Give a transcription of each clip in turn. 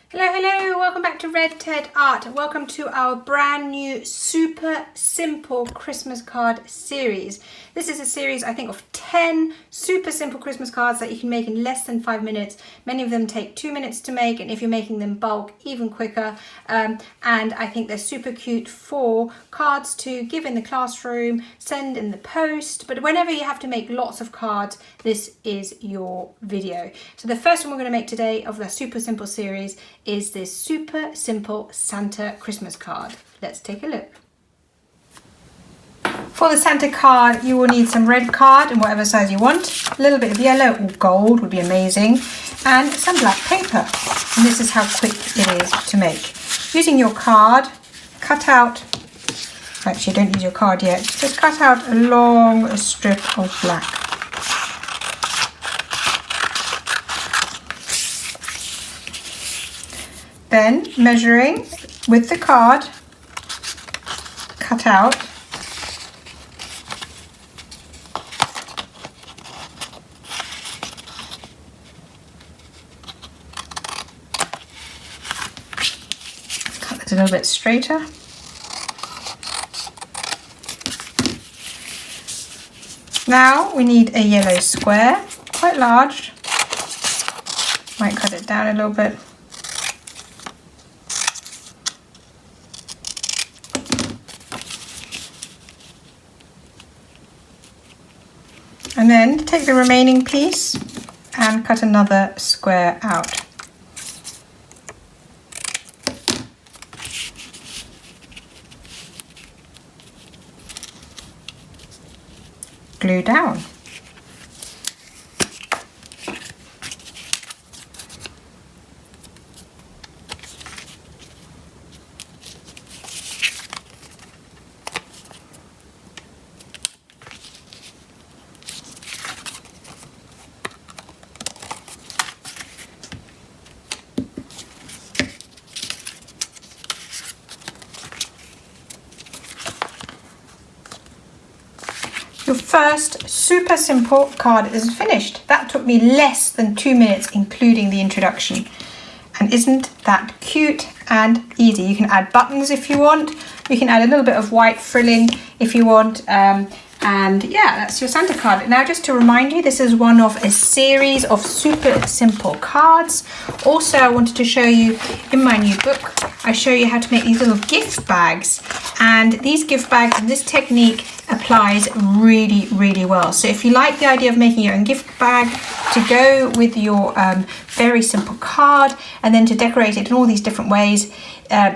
Hello, hello, welcome back to Red Ted Art. Welcome to our brand new super simple Christmas card series. This is a series, I think, of 10 super simple Christmas cards that you can make in less than 5 minutes. Many of them take 2 minutes to make, and if you're making them bulk, even quicker. And I think they're super cute for cards to give in the classroom, send in the post. But whenever you have to make lots of cards, this is your video. So the first one we're going to make today of the super simple series is this super simple Santa Christmas card. Let's take a look. For the Santa card, you will need some red card in whatever size you want, a little bit of yellow or gold would be amazing, and some black paper. And this is how quick it is to make. Using your card, cut out, actually don't use your card yet, just cut out a long strip of black. Then measuring with the card, cut out cut it a little bit straighter. Now we need a yellow square, quite large. Might cut it down a little bit. And then take the remaining piece and cut another square out. Glue down. Your first super simple card is finished. That took me less than 2 minutes, including the introduction. And isn't that cute and easy? You can add buttons if you want. You can add a little bit of white frilling if you want. And yeah, that's your Santa card. Now, just to remind you, this is one of a series of super simple cards. Also, I wanted to show you in my new book, I show you how to make these little gift bags. And these gift bags and this technique applies really, really well. So if you like the idea of making your own gift bag to go with your very simple card and then to decorate it in all these different ways,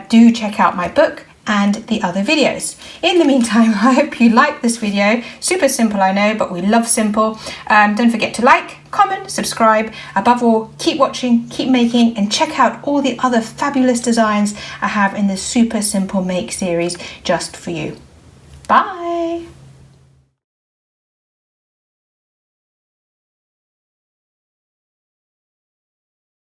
do check out my book and the other videos. In the meantime, I hope you like this video. Super simple, I know, but we love simple. Don't forget to like, comment, subscribe. Above all, keep watching, keep making, and check out all the other fabulous designs I have in the Super Simple Make series just for you. Bye.